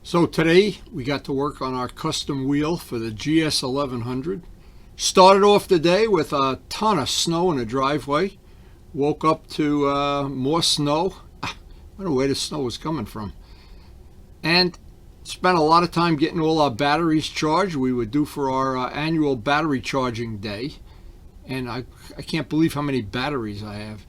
So today we got to work on our custom wheel for the GS1100. Started off the day with a ton of snow in the driveway. Woke up to more snow. I don't know where the snow was coming from. And spent a lot of time getting all our batteries charged. We were due for our annual battery charging day. And I can't believe how many batteries I have.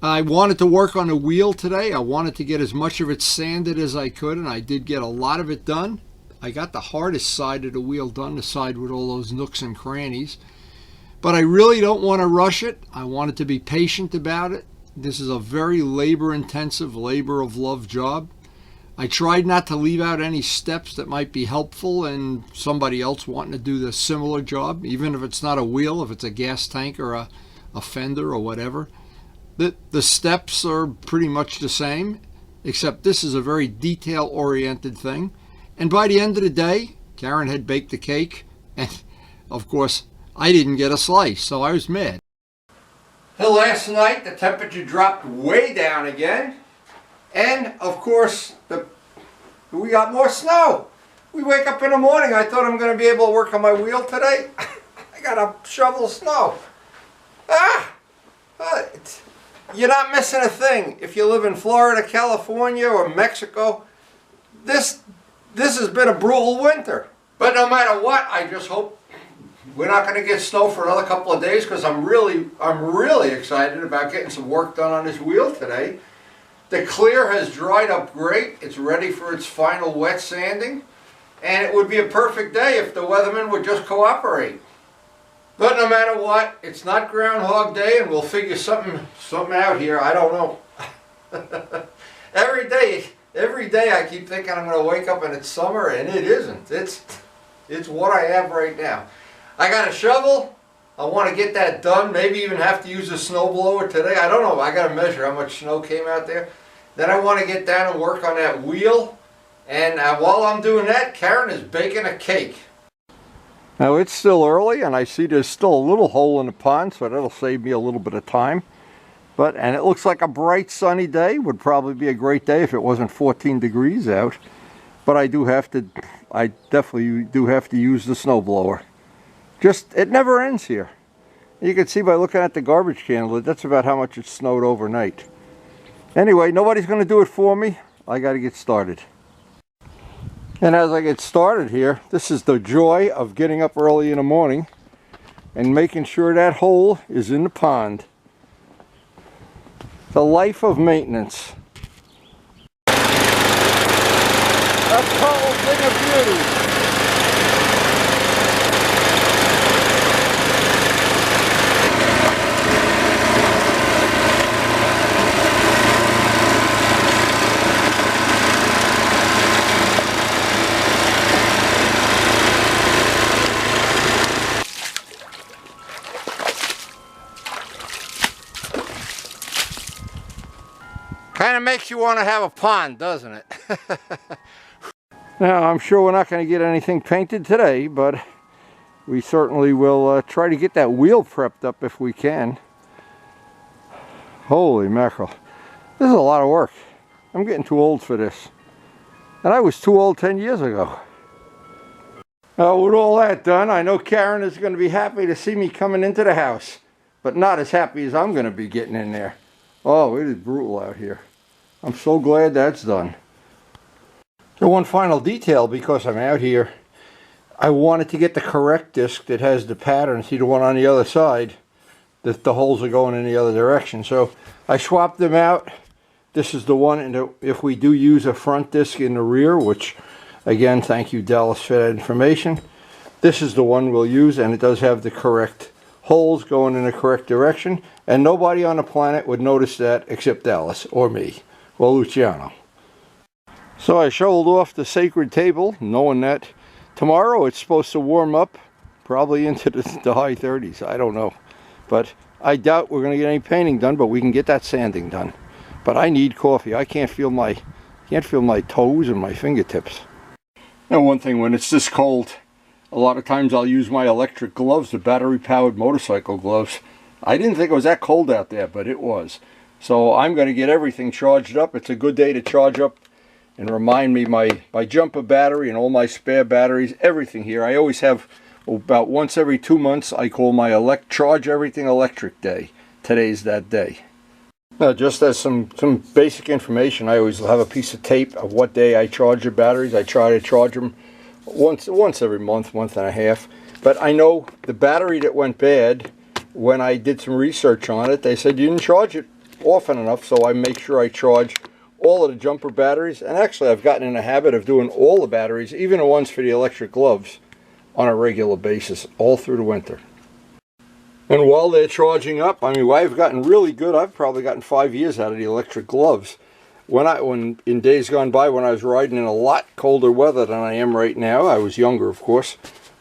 I wanted to work on the wheel today. I wanted to get as much of it sanded as I could, and I did get a lot of it done. I got the hardest side of the wheel done, the side with all those nooks and crannies. But I really don't want to rush it. I wanted to be patient about it. This is a very labor-intensive, labor-of-love job. I tried not to leave out any steps that might be helpful in somebody else wanting to do the similar job, even if it's not a wheel, if it's a gas tank or a fender or whatever. The steps are pretty much the same, except this is a very detail-oriented thing. And by the end of the day, Karen had baked the cake, and of course, I didn't get a slice, so I was mad. So last night, the temperature dropped way down again, and of course, we got more snow. We wake up in the morning, I thought I'm going to be able to work on my wheel today. I got to shovel snow. You're not missing a thing if you live in Florida, California, or Mexico. This has been a brutal winter. But no matter what, I just hope we're not going to get snow for another couple of days, because I'm really excited about getting some work done on this wheel today. The clear has dried up great. It's ready for its final wet sanding. And it would be a perfect day if the weatherman would just cooperate. But no matter what, it's not Groundhog Day, and we'll figure something out here. I don't know. Every day I keep thinking I'm going to wake up and it's summer, and it isn't. It's what I have right now. I got a shovel. I want to get that done. Maybe even have to use a snowblower today. I don't know. I got to measure how much snow came out there. Then I want to get down and work on that wheel. And while I'm doing that, Karen is baking a cake. Now it's still early, and I see there's still a little hole in the pond, so that'll save me a little bit of time. And it looks like a bright sunny day. Would probably be a great day if it wasn't 14 degrees out. But I definitely do have to use the snowblower. It never ends here. You can see by looking at the garbage can, that's about how much it snowed overnight. Anyway, nobody's going to do it for me. I got to get started. And as I get started here, this is the joy of getting up early in the morning and making sure that hole is in the pond. The life of maintenance. A total thing of beauty. Kind of makes you want to have a pond, doesn't it? Now, I'm sure we're not going to get anything painted today, but we certainly will try to get that wheel prepped up if we can. Holy mackerel. This is a lot of work. I'm getting too old for this. And I was too old 10 years ago. Now, with all that done, I know Karen is going to be happy to see me coming into the house, but not as happy as I'm going to be getting in there. Oh, it is brutal out here. I'm so glad that's done. So one final detail, because I'm out here, I wanted to get the correct disc that has the pattern. See the one on the other side, that the holes are going in the other direction. So I swapped them out. This is the one, and if we do use a front disc in the rear, which again, thank you Dallas for that information, this is the one we'll use, and it does have the correct holes going in the correct direction, and nobody on the planet would notice that except Dallas or me. Well, Luciano. So I shoveled off the sacred table, knowing that tomorrow it's supposed to warm up probably into the high 30s. I don't know. But I doubt we're going to get any painting done, but we can get that sanding done. But I need coffee. I can't feel my toes and my fingertips. Now, one thing, when it's this cold, a lot of times I'll use my electric gloves, the battery-powered motorcycle gloves. I didn't think it was that cold out there, but it was. So I'm going to get everything charged up. It's a good day to charge up and remind me my jumper battery and all my spare batteries, everything here. I always have about once every 2 months, I call my Charge Everything Electric Day. Today's that day. Now, just as some basic information, I always have a piece of tape of what day I charge the batteries. I try to charge them once every month and a half. But I know the battery that went bad, when I did some research on it, they said you didn't charge it often enough, so I make sure I charge all of the jumper batteries. And actually, I've gotten in the habit of doing all the batteries, even the ones for the electric gloves, on a regular basis, all through the winter. And while they're charging up, I mean, I've gotten really good. I've probably gotten 5 years out of the electric gloves. When in days gone by, when I was riding in a lot colder weather than I am right now, I was younger, of course,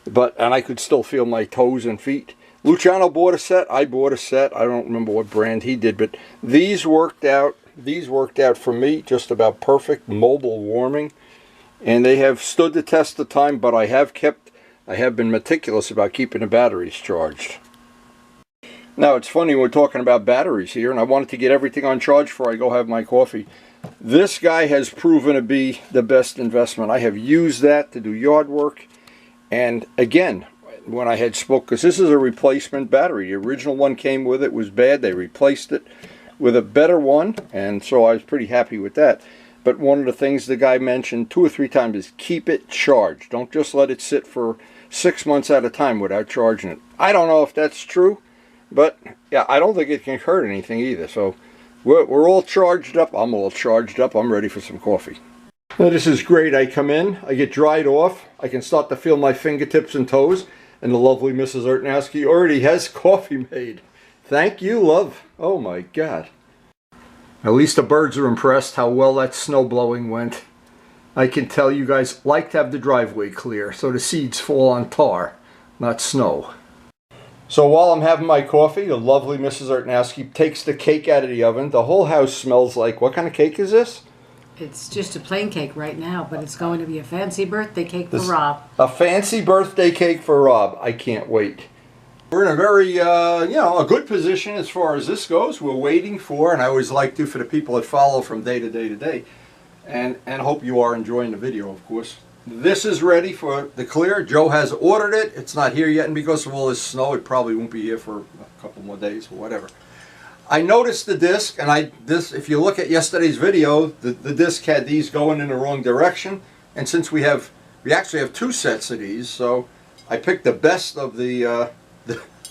and I could still feel my toes and feet. Luciano bought a set. I bought a set. I don't remember what brand he did, but these worked out. These worked out for me, just about perfect mobile warming, and they have stood the test of time. But I have been meticulous about keeping the batteries charged. Now, it's funny, we're talking about batteries here, and I wanted to get everything on charge before I go have my coffee. This guy has proven to be the best investment. I have used that to do yard work, and again, when I had spoke, because this is a replacement battery. The original one came with it, was bad. They replaced it with a better one, and so I was pretty happy with that. But one of the things the guy mentioned 2 or 3 times is keep it charged. Don't just let it sit for 6 months at a time without charging it. I don't know if that's true. But, yeah, I don't think it can hurt anything either. So, we're all charged up. I'm all charged up. I'm ready for some coffee. Now, this is great. I come in. I get dried off. I can start to feel my fingertips and toes. And the lovely Mrs. Urtnowski already has coffee made. Thank you, love. Oh, my God. At least the birds are impressed how well that snow blowing went. I can tell you guys like to have the driveway clear so the seeds fall on tar, not snow. So while I'm having my coffee, the lovely Mrs. Urtnowski takes the cake out of the oven. The whole house smells like, what kind of cake is this? It's just a plain cake right now, but it's going to be a fancy birthday cake for Rob. A fancy birthday cake for Rob. I can't wait. We're in a very, a good position as far as this goes. We're waiting for, and I always like to for the people that follow from day to day to day, and hope you are enjoying the video, of course. This is ready for the clear. Joe has ordered it. It's not here yet, and because of all this snow, it probably won't be here for a couple more days or whatever. I noticed the disc, and if you look at yesterday's video, the disc had these going in the wrong direction, and since we actually have 2 sets of these, so I picked the best of the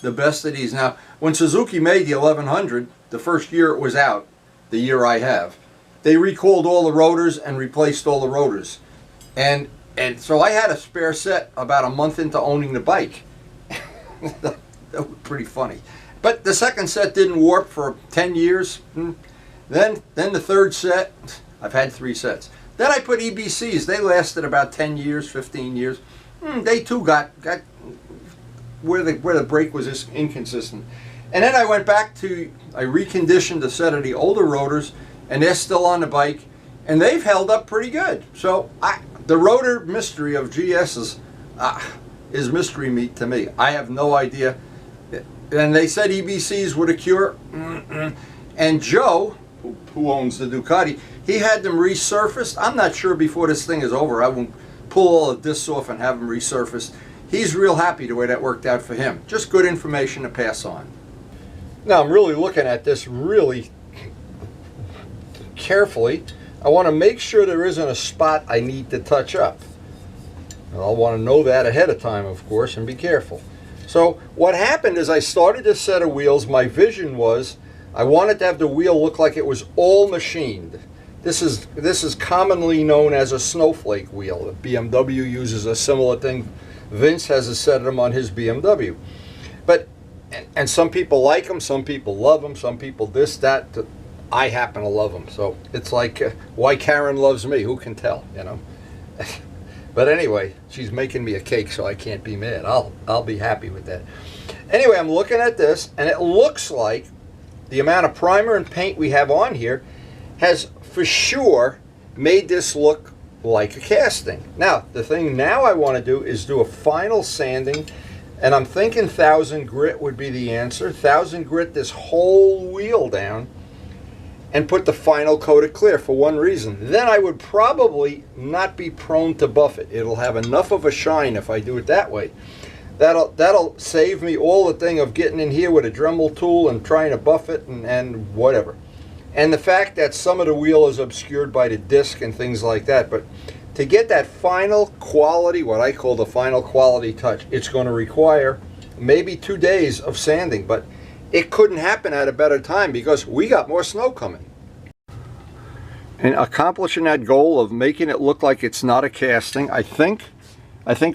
best of these. Now, when Suzuki made the 1100, the first year it was out, the year I have, they recalled all the rotors and replaced all the rotors, and so I had a spare set about a month into owning the bike. That was pretty funny. But the second set didn't warp for 10 years. Then the third set, I've had 3 sets. Then I put EBCs. They lasted about 10 years, 15 years. They too got where the brake was just inconsistent. And then I went back I reconditioned a set of the older rotors, and they're still on the bike, and they've held up pretty good. So the rotor mystery of GS is mystery meat to me. I have no idea. And they said EBCs were the cure. And Joe, who owns the Ducati, he had them resurfaced. I'm not sure before this thing is over. I won't pull all the discs off and have them resurfaced. He's real happy the way that worked out for him. Just good information to pass on. Now I'm really looking at this really carefully. I want to make sure there isn't a spot I need to touch up. And I'll want to know that ahead of time, of course, and be careful. So what happened is I started this set of wheels. My vision was I wanted to have the wheel look like it was all machined. This is commonly known as a snowflake wheel. BMW uses a similar thing. Vince has a set of them on his BMW. And some people like them, some people love them, some people this, that. I happen to love them. So it's like why Karen loves me, who can tell, you know? But anyway, she's making me a cake, so I can't be mad. I'll be happy with that. Anyway, I'm looking at this, and it looks like the amount of primer and paint we have on here has for sure made this look like a casting. Now, the thing now I want to do is do a final sanding, and I'm thinking 1000 grit would be the answer. 1000 grit this whole wheel down, and put the final coat of clear for one reason. Then I would probably not be prone to buff it. It'll have enough of a shine if I do it that way. That'll save me all the thing of getting in here with a Dremel tool and trying to buff it and whatever. And the fact that some of the wheel is obscured by the disc and things like that. But to get that final quality, what I call the final quality touch, it's going to require maybe 2 days of sanding. But it couldn't happen at a better time because we got more snow coming. And accomplishing that goal of making it look like it's not a casting, I think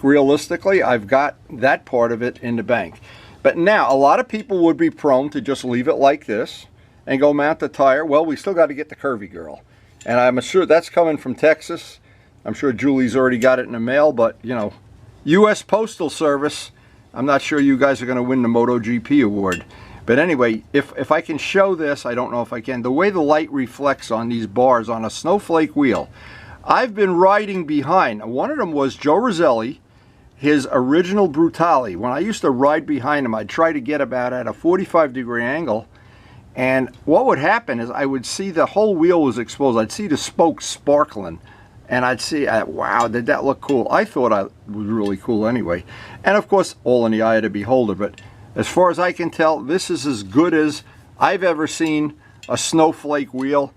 realistically I've got that part of it in the bank. But now a lot of people would be prone to just leave it like this and go mount the tire. Well, we still got to get the curvy girl, and I'm sure that's coming from Texas. I'm sure Julie's already got it in the mail, but you know, US Postal Service, I'm not sure you guys are going to win the MotoGP award. But anyway, if I can show this, I don't know if I can, the way the light reflects on these bars on a snowflake wheel. I've been riding behind. One of them was Joe Roselli, his original Brutale. When I used to ride behind him, I'd try to get about at a 45-degree angle. And what would happen is I would see the whole wheel was exposed. I'd see the spokes sparkling. And I'd see, wow, did that look cool? I thought it was really cool anyway. And of course, all in the eye of the beholder. But as far as I can tell, this is as good as I've ever seen a snowflake wheel.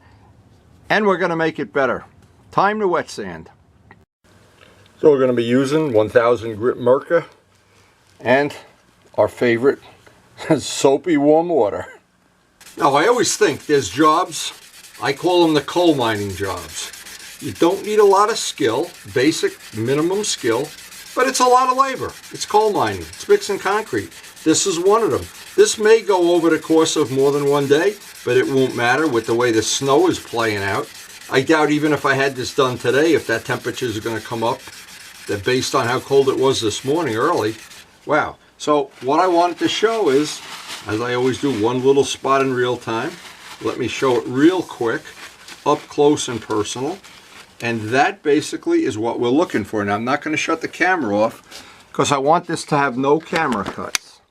And we're going to make it better. Time to wet sand. So we're going to be using 1000 grit Mirka and our favorite soapy warm water. Now I always think there's jobs, I call them the coal mining jobs. You don't need a lot of skill, basic minimum skill, but it's a lot of labor. It's coal mining, it's mixing concrete. This is one of them. This may go over the course of more than one day, but it won't matter with the way the snow is playing out. I doubt even if I had this done today, if that temperature is going to come up, that based on how cold it was this morning early. Wow. So what I wanted to show is, as I always do, one little spot in real time. Let me show it real quick, up close and personal. And that basically is what we're looking for. Now I'm not going to shut the camera off because I want this to have no camera cuts.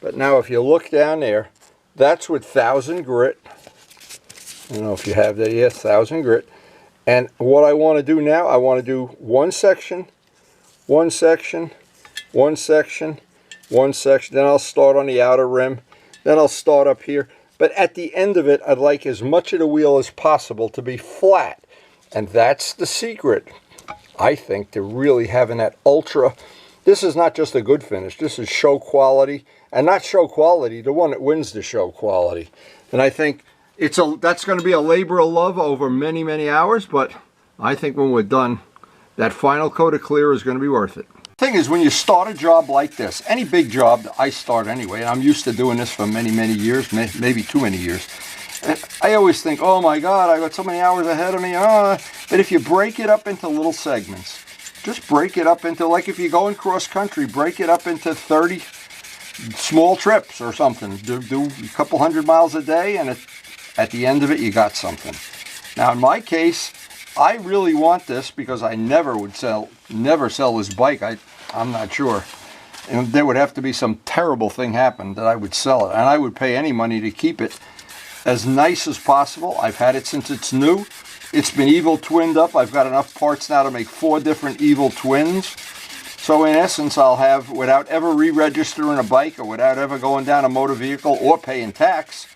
But now if you look down there, that's with 1000 grit. I don't know if you have that, yes, 1000 grit. And what I want to do now, I want to do one section, one section, one section, one section. Then I'll start on the outer rim. Then I'll start up here. But at the end of it, I'd like as much of the wheel as possible to be flat. And that's the secret, I think, to really having that ultra. This is not just a good finish. This is show quality. And not show quality, the one that wins the show quality. And I think that's going to be a labor of love over many, many hours, but I think when we're done, that final coat of clear is going to be worth it. The thing is, when you start a job like this, any big job that I start anyway, and I'm used to doing this for many, many years, maybe too many years, and I always think, oh my God, I got so many hours ahead of me. But if you break it up into little segments, just break it up into, like if you're going cross country, break it up into 30 small trips or something. Do a couple 100 miles a day, and at the end of it, you got something. Now, in my case, I really want this because I never sell this bike. I'm not sure. And there would have to be some terrible thing happen that I would sell it. And I would pay any money to keep it as nice as possible. I've had it since it's new. It's been evil twinned up. I've got enough parts now to make 4 different evil twins. So in essence, I'll have, without ever re-registering a bike or without ever going down a motor vehicle or paying tax,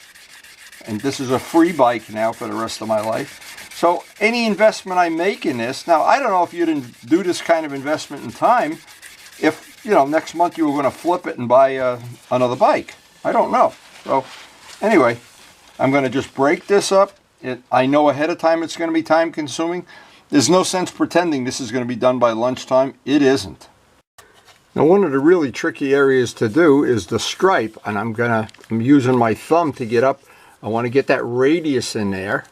and this is a free bike now for the rest of my life. So any investment I make in this, now I don't know if you didn't do this kind of investment in time, if, you know, next month you were going to flip it and buy another bike. I don't know. So anyway, I'm going to just break this up. I know ahead of time it's going to be time consuming. There's no sense pretending this is going to be done by lunchtime. It isn't. Now one of the really tricky areas to do is the stripe, and I'm using my thumb to get up. I want to get that radius in there,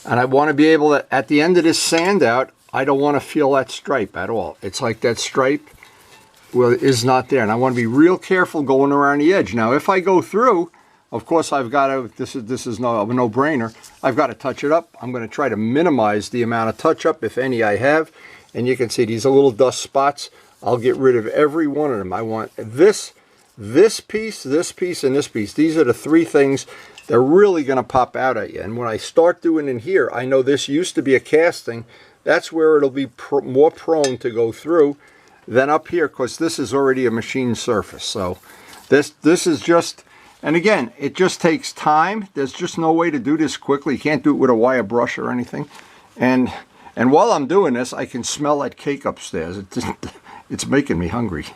and I want to be able to, at the end of this sand out, I don't want to feel that stripe at all. It's like that stripe, well, is not there, and I want to be real careful going around the edge. Now if I go through, of course I've got to, this is a no-brainer, I've got to touch it up. I'm going to try to minimize the amount of touch-up, if any I have, and you can see these little dust spots. I'll get rid of every one of them. I want this piece, and this piece. These are the 3 things they're really going to pop out at you. And when I start doing in here, I know this used to be a casting. That's where it'll be more prone to go through than up here, because this is already a machine surface. So this is just, and again, it just takes time. There's just no way to do this quickly. You can't do it with a wire brush or anything. And while I'm doing this, I can smell that cake upstairs. It's making me hungry.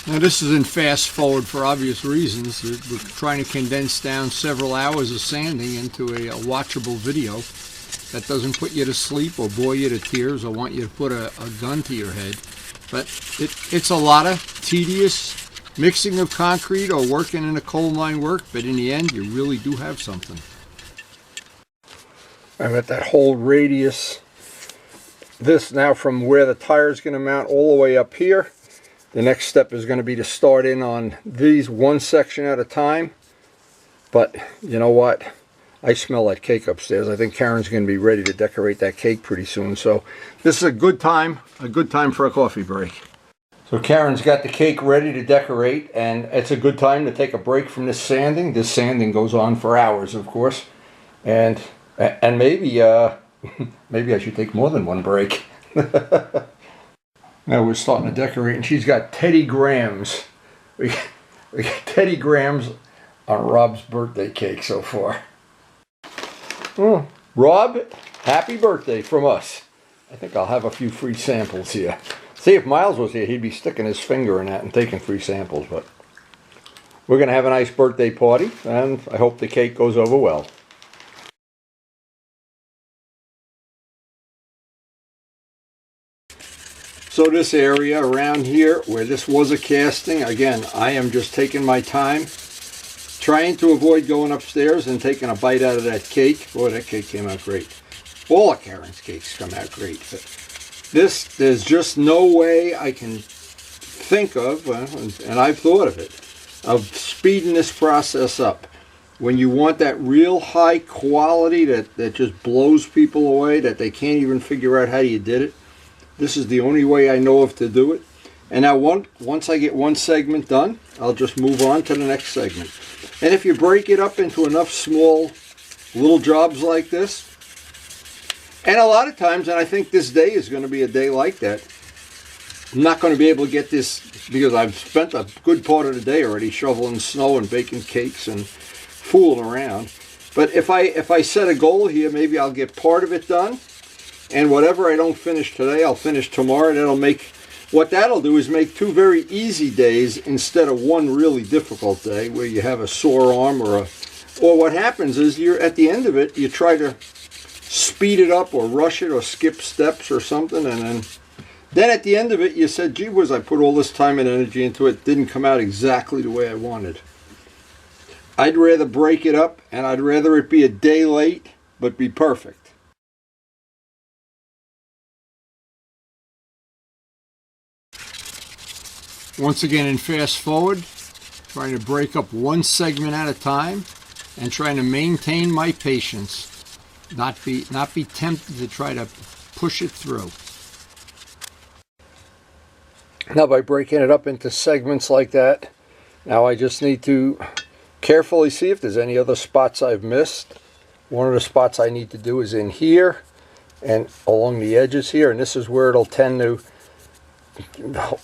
Now this is in fast forward for obvious reasons. We're trying to condense down several hours of sanding into a watchable video that doesn't put you to sleep or bore you to tears or want you to put a gun to your head. But it's a lot of tedious mixing of concrete or working in a coal mine work, but in the end you really do have something. I'm at that whole radius. This now from where the tire is going to mount all the way up here. The next step is going to be to start in on these one section at a time. But you know what? I smell that cake upstairs. I think Karen's going to be ready to decorate that cake pretty soon. So this is a good time for a coffee break. So Karen's got the cake ready to decorate, and it's a good time to take a break from this sanding. This sanding goes on for hours, of course. And maybe maybe I should take more than one break. Now we're starting to decorate, and she's got Teddy Grahams. We got Teddy Grahams on Rob's birthday cake so far. Rob, happy birthday from us. I think I'll have a few free samples here. See, if Miles was here, he'd be sticking his finger in that and taking free samples. But we're going to have a nice birthday party, and I hope the cake goes over well. So this area around here where this was a casting, again, I am just taking my time, trying to avoid going upstairs and taking a bite out of that cake. Boy, that cake came out great. All of Karen's cakes come out great. But this, there's just no way I can think of, and I've thought of it, of speeding this process up. When you want that real high quality that just blows people away, that they can't even figure out how you did it. This is the only way I know of to do it. And now once I get one segment done, I'll just move on to the next segment. And if you break it up into enough small little jobs like this, and a lot of times, and I think this day is going to be a day like that, I'm not going to be able to get this because I've spent a good part of the day already shoveling snow and baking cakes and fooling around. But if I set a goal here, maybe I'll get part of it done. And whatever I don't finish today, I'll finish tomorrow. What that'll do is make two very easy days instead of one really difficult day where you have a sore arm or what happens is you're at the end of it, you try to speed it up or rush it or skip steps or something, and then at the end of it you said, gee whiz, I put all this time and energy into it, didn't come out exactly the way I wanted. I'd rather break it up, and I'd rather it be a day late but be perfect. Once again in fast forward, trying to break up one segment at a time and trying to maintain my patience, not be tempted to try to push it through. Now by breaking it up into segments like that, now I just need to carefully see if there's any other spots I've missed. One of the spots I need to do is in here and along the edges here, and this is where it'll tend to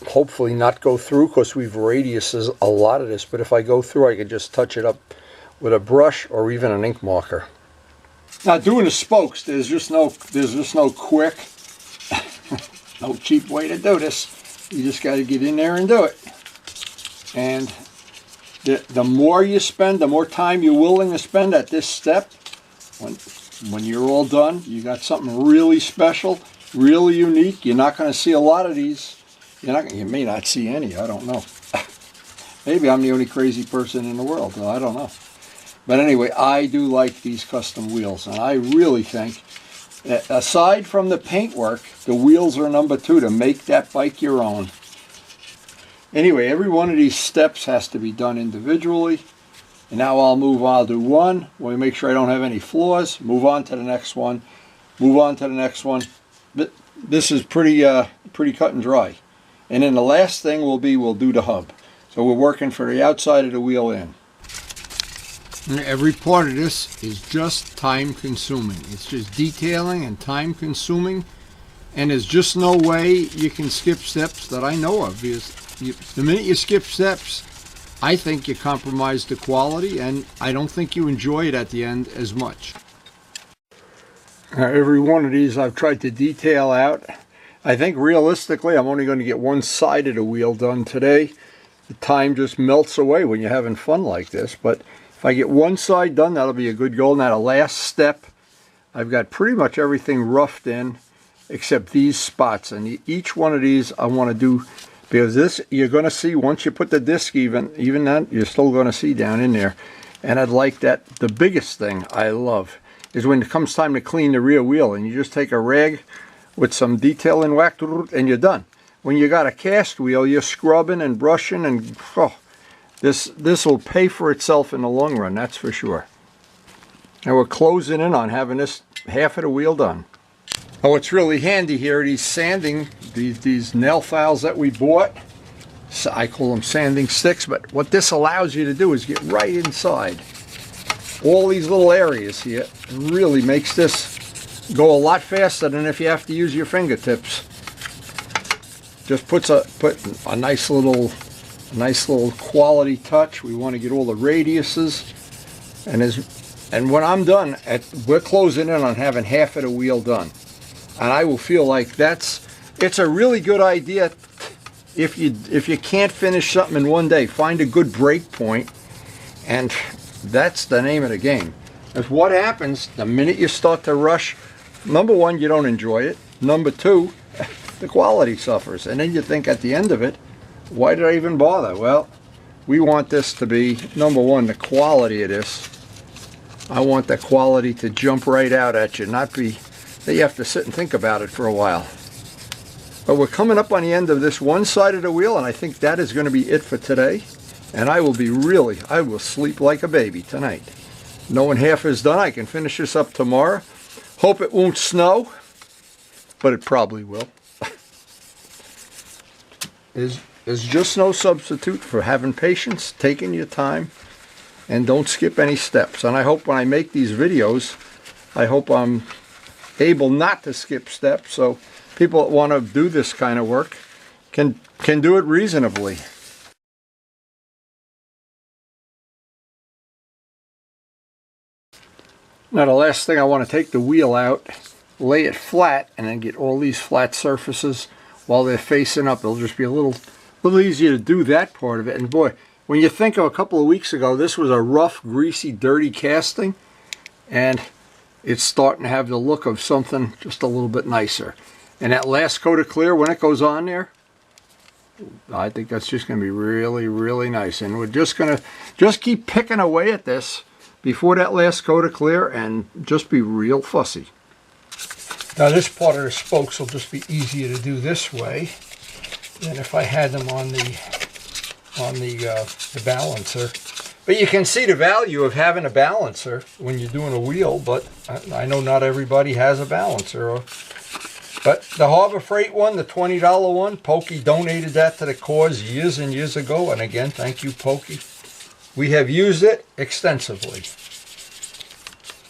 hopefully not go through because we've radiuses a lot of this, but if I go through I can just touch it up with a brush or even an ink marker. Now doing the spokes, there's just no quick no cheap way to do this. You just got to get in there and do it. And the more you spend, the more time you're willing to spend at this step, when you're all done, you got something really special, really unique. You're not going to see a lot of these. You may not see any, I don't know. Maybe I'm the only crazy person in the world, I don't know. But anyway, I do like these custom wheels, and I really think that aside from the paintwork, the wheels are number two to make that bike your own. Anyway, every one of these steps has to be done individually. And now I'll do one. We'll make sure I don't have any flaws. Move on to the next one. Move on to the next one. But this is pretty cut and dry. And then the last thing we'll do the hub. So we're working for the outside of the wheel in. Every part of this is just time consuming. It's just detailing and time consuming, and there's just no way you can skip steps that I know of. Because the minute you skip steps, I think you compromise the quality, and I don't think you enjoy it at the end as much. Every one of these I've tried to detail out. I think realistically I'm only going to get one side of the wheel done today. The time just melts away when you're having fun like this, but if I get one side done, that'll be a good goal. Now the last step, I've got pretty much everything roughed in except these spots, and each one of these I want to do, because this you're going to see once you put the disc even that you're still going to see down in there. And I'd like that. The biggest thing I love is when it comes time to clean the rear wheel, and you just take a rag with some detailing wax and you're done. When you got a cast wheel, you're scrubbing and brushing, and this will pay for itself in the long run, that's for sure. Now we're closing in on having this half of the wheel done. Oh, what's really handy here, these sanding, these nail files that we bought, so I call them sanding sticks, but what this allows you to do is get right inside all these little areas here. It really makes this go a lot faster than if you have to use your fingertips. Just put a nice little quality touch. We want to get all the radiuses, and when I'm done, we're closing in on having half of the wheel done, and I will feel like it's a really good idea. If you can't finish something in one day, find a good break point, and that's the name of the game. Because what happens the minute you start to rush? Number one, you don't enjoy it. Number two, the quality suffers. And then you think at the end of it, why did I even bother? Well, we want this to be, number one, the quality of this. I want the quality to jump right out at you, not be that you have to sit and think about it for a while. But we're coming up on the end of this one side of the wheel, and I think that is going to be it for today. And I will sleep like a baby tonight. Knowing half is done, I can finish this up tomorrow. Hope it won't snow, but it probably will. There's just no substitute for having patience, taking your time, and don't skip any steps. And I hope when I make these videos, I hope I'm able not to skip steps, so people that want to do this kind of work can do it reasonably. Now the last thing, I want to take the wheel out, lay it flat, and then get all these flat surfaces while they're facing up. It'll just be a little easier to do that part of it. And boy, when you think of a couple of weeks ago, this was a rough, greasy, dirty casting, and it's starting to have the look of something just a little bit nicer. And that last coat of clear, when it goes on there, I think that's just going to be really, really nice. And we're just going to keep picking away at this before that last coat of clear and just be real fussy. Now this part of the spokes will just be easier to do this way than if I had them on the balancer. But you can see the value of having a balancer when you're doing a wheel, but I know not everybody has a balancer. But the Harbor Freight one, the $20 one, Pokey donated that to the cause years and years ago, and again, thank you, Pokey. We have used it extensively.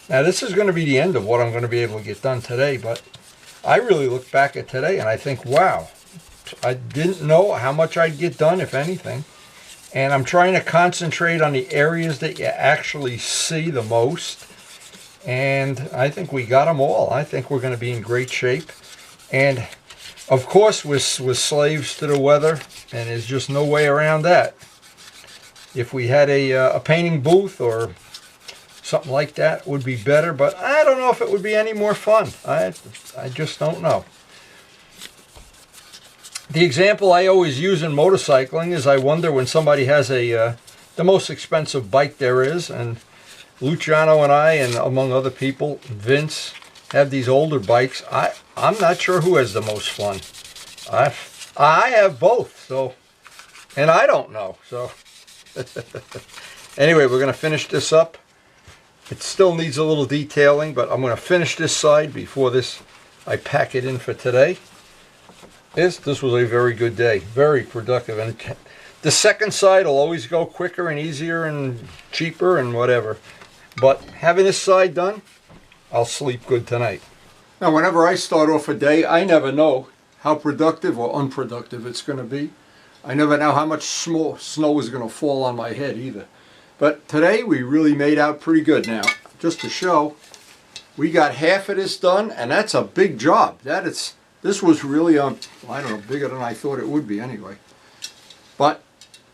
Now this is going to be the end of what I'm going to be able to get done today, but I really look back at today and I think, wow, I didn't know how much I'd get done, if anything. And I'm trying to concentrate on the areas that you actually see the most. And I think we got them all. I think we're going to be in great shape. And of course, we're slaves to the weather, and there's just no way around that. If we had a painting booth or something like that, would be better, but I don't know if it would be any more fun. I just don't know. The example I always use in motorcycling is I wonder when somebody has the most expensive bike there is, and Luciano and I, and among other people, Vince, have these older bikes. I'm not sure who has the most fun. I have both, so, and I don't know, so. Anyway, we're going to finish this up. It still needs a little detailing, but I'm going to finish this side before I pack it in for today. This was a very good day, very productive, and The second side will always go quicker and easier and cheaper and whatever. But having this side done, I'll sleep good tonight. Now, whenever I start off a day, I never know how productive or unproductive it's going to be. I never know how much snow is going to fall on my head either. But today we really made out pretty good. Now, just to show, we got half of this done, and that's a big job. This was really, I don't know, bigger than I thought it would be anyway. But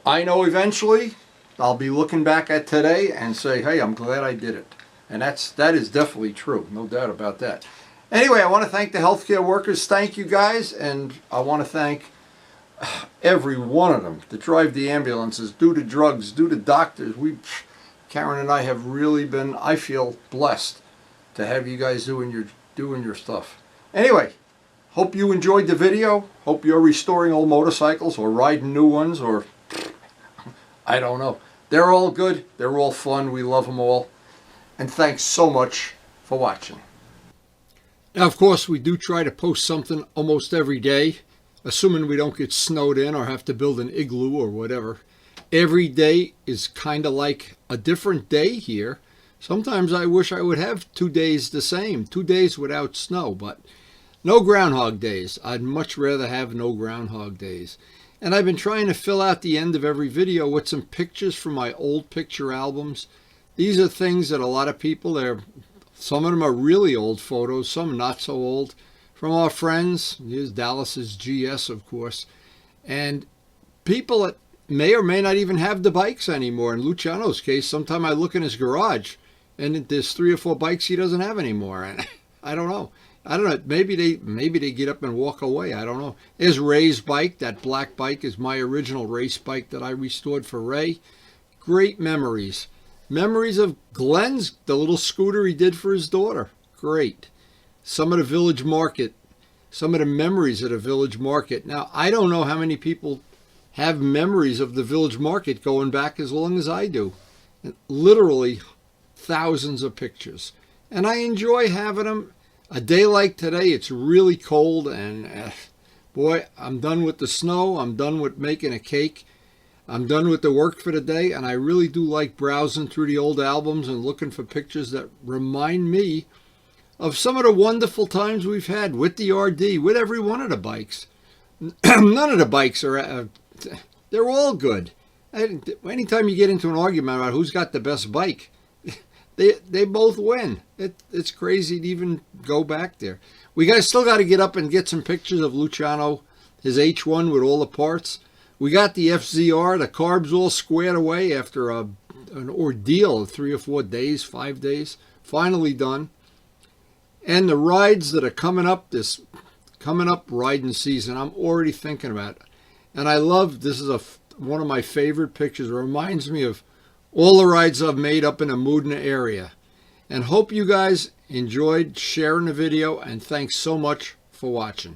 I know eventually I'll be looking back at today and say, hey, I'm glad I did it. And that is definitely true, no doubt about that. Anyway, I want to thank the healthcare workers. Thank you guys, and I want to thank every one of them that drive the ambulances, do the drugs, do the doctors. Karen and I have really been, I feel blessed to have you guys doing your stuff. Anyway, hope you enjoyed the video. Hope you're restoring old motorcycles or riding new ones, or I don't know. They're all good. They're all fun. We love them all. And thanks so much for watching. Now, of course, we do try to post something almost every day, assuming we don't get snowed in or have to build an igloo or whatever. Every day is kind of like a different day here. Sometimes I wish I would have 2 days the same, 2 days without snow, but no Groundhog Days. I'd much rather have no Groundhog Days. And I've been trying to fill out the end of every video with some pictures from my old picture albums. These are things that a lot of people, some of them are really old photos, some not so old, from our friends. Here's Dallas's GS, of course. And people that may or may not even have the bikes anymore. In Luciano's case, sometime I look in his garage and there's 3 or 4 bikes he doesn't have anymore. And I don't know. Maybe they get up and walk away. I don't know. There's Ray's bike. That black bike is my original race bike that I restored for Ray. Great memories. Memories of Glenn's, the little scooter he did for his daughter. Great. Some of the village market. Some of the memories of the village market. Now, I don't know how many people have memories of the village market going back as long as I do. Literally thousands of pictures. And I enjoy having them. A day like today, it's really cold, and boy, I'm done with the snow. I'm done with making a cake. I'm done with the work for the day, and I really do like browsing through the old albums and looking for pictures that remind me of some of the wonderful times we've had with the RD, with every one of the bikes. None of the bikes are, they're all good. Anytime you get into an argument about who's got the best bike, they both win. It's crazy to even go back there. Still got to get up and get some pictures of Luciano, his H1 with all the parts. We got the FZR, the carbs all squared away after an ordeal of 3 or 4 days, 5 days. Finally done. And the rides that are coming up, riding season, I'm already thinking about it. And I love, this is one of my favorite pictures. It reminds me of all the rides I've made up in the Moodna area. And hope you guys enjoyed sharing the video, and thanks so much for watching.